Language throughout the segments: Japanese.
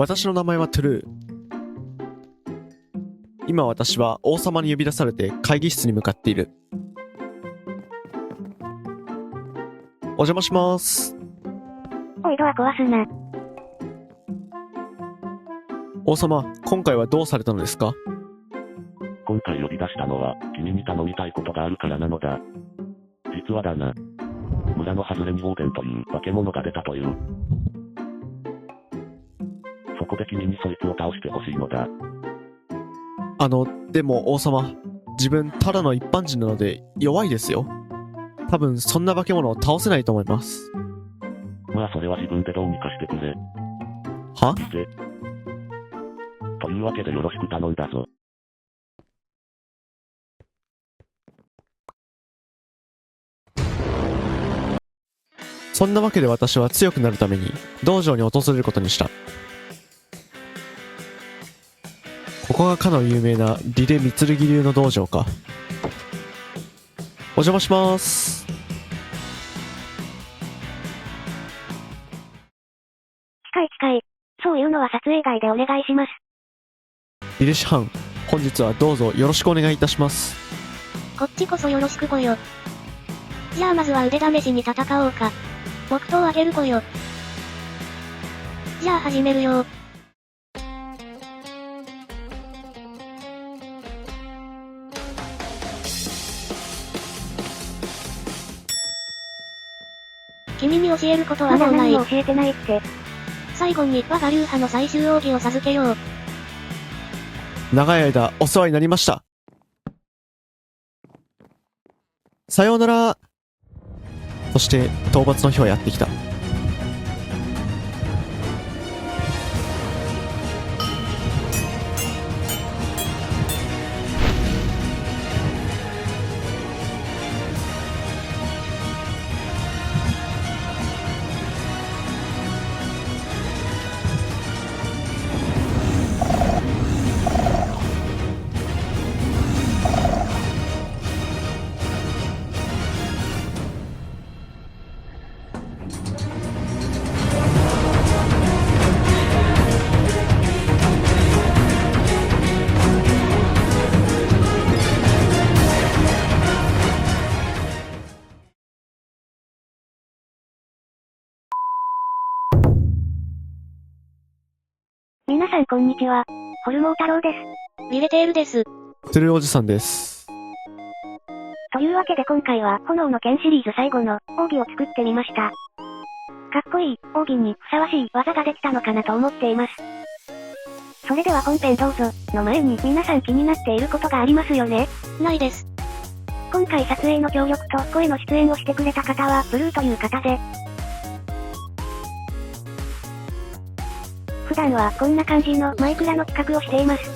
私の名前はトゥルー。今私は王様に呼び出されて会議室に向かっている。お邪魔します。おい、ドア壊すな。王様、今回はどうされたのですか？今回呼び出したのは、君に頼みたいことがあるからなのだ。実はだな。村の外れにオーデンという化け物が出たという。そこで君にそいつを倒してほしいのだ。でも王様、自分ただの一般人なので弱いですよ。多分そんな化け物を倒せないと思います。まあそれは自分でどうにかしてくれ。は？というわけでよろしく頼んだぞ。そんなわけで私は強くなるために道場に訪れることにした。ここがかの有名なリレ・ミツルギ流の道場か。お邪魔します。近い。そういうのは撮影外でお願いします。リレ師範、本日はどうぞよろしくお願いいたします。こっちこそよろしくぽよ。じゃあまずは腕試しに戦おうか。木刀あげるぽよ。じゃあ始めるよ。君に教えることはもうない。まだ何も教えてないって。最後に我が流派の最終奥義を授けよう。長い間お世話になりました。さようなら。そして討伐の日はやってきた。皆さんこんにちは。ホルモー太郎です。ビレテールです。トゥルーおじさんです。というわけで今回は炎の剣シリーズ最後の奥義を作ってみました。かっこいい奥義にふさわしい技ができたのかなと思っています。それでは本編どうぞの前に皆さん気になっていることがありますよね？ないです。今回撮影の協力と声の出演をしてくれた方はブルーという方で、普段はこんな感じのマイクラの企画をしています。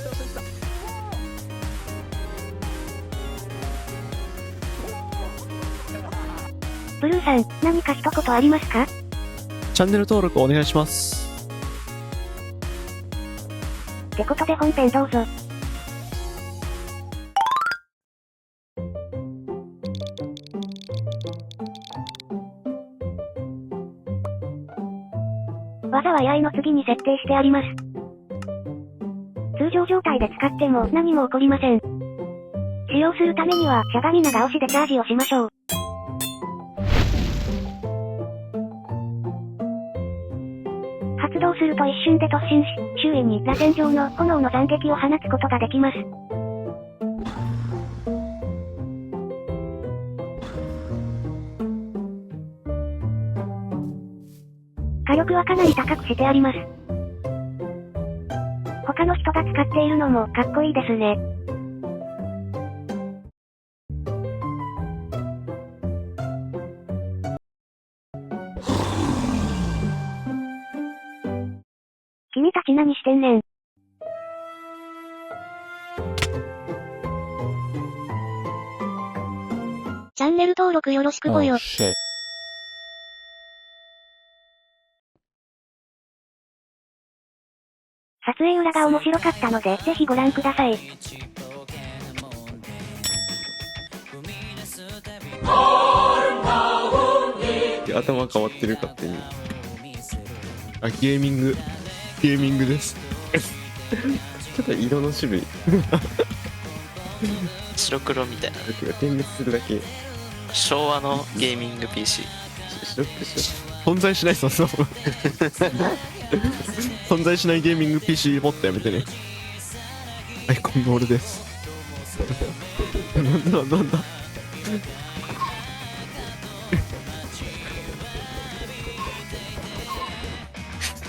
ブルーさん、何か一言ありますか？チャンネル登録お願いします。ってことで本編どうぞ。技はAIの次に設定してあります。通常状態で使っても何も起こりません。使用するためにはしゃがみ長押しでチャージをしましょう。発動すると一瞬で突進し、周囲に螺旋状の炎の斬撃を放つことができます。火力はかなり高くしてあります。他の人が使っているのもかっこいいですね。君たち何してんねん。チャンネル登録よろしくぽよ。撮影裏が面白かったので、ぜひご覧ください。頭変わってる勝手に。あ、ゲーミングゲーミングです。ちょっと色の種類、白黒みたいな。点滅するだけ。昭和のゲーミング PC。白くし存在しない、そんなもん。存在しないゲーミング PC 持ってやめてね。アイコンの俺です。なんだ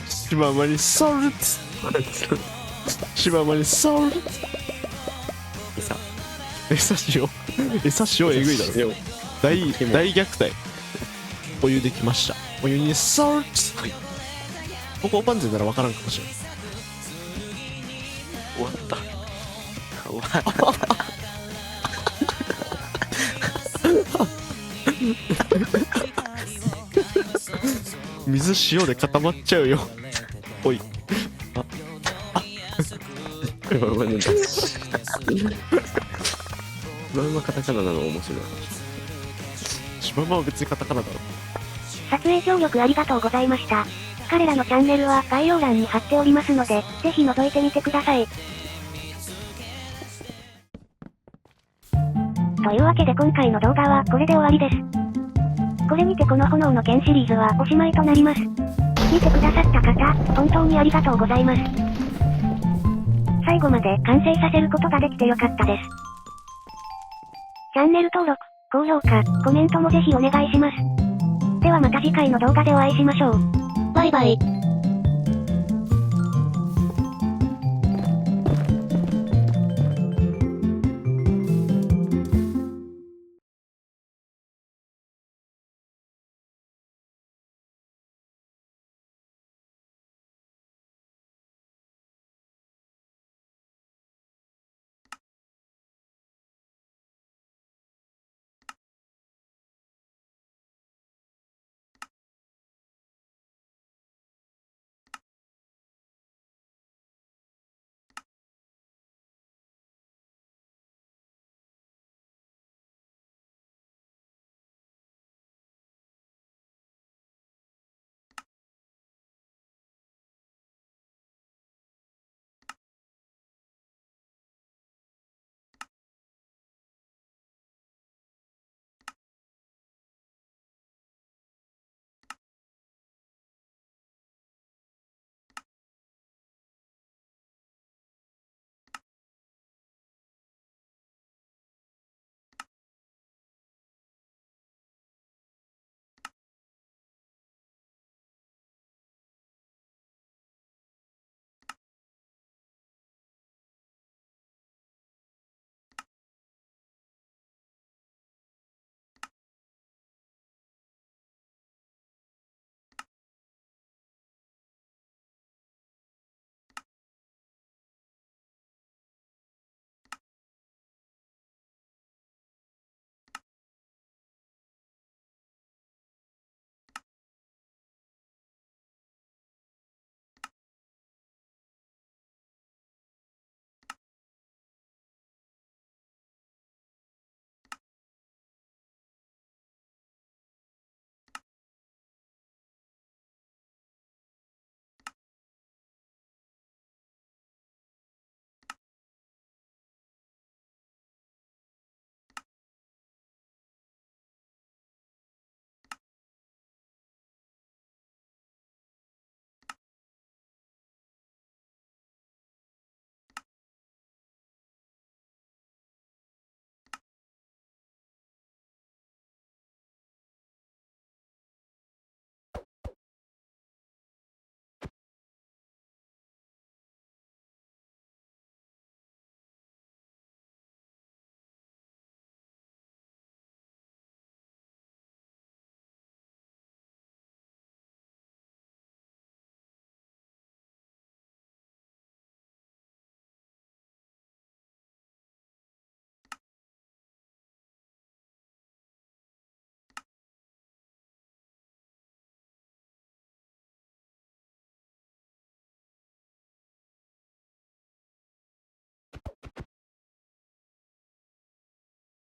シママにソルツシママにソルツ餌しよう。餌しようえぐいだろ。大虐待。お湯できました。お湯にソルツ。ここパンゼならわからんかもしれない。終わった。終わった。水塩で固まっちゃうよ。おい。まんまカタカナなの面白い。シママは別にカタカナだろ。撮影協力ありがとうございました。彼らのチャンネルは概要欄に貼っておりますので、ぜひ覗いてみてください。というわけで今回の動画はこれで終わりです。これにてこの炎の剣シリーズはおしまいとなります。見てくださった方、本当にありがとうございます。最後まで完成させることができてよかったです。チャンネル登録、高評価、コメントもぜひお願いします。ではまた次回の動画でお会いしましょう。バイバイ。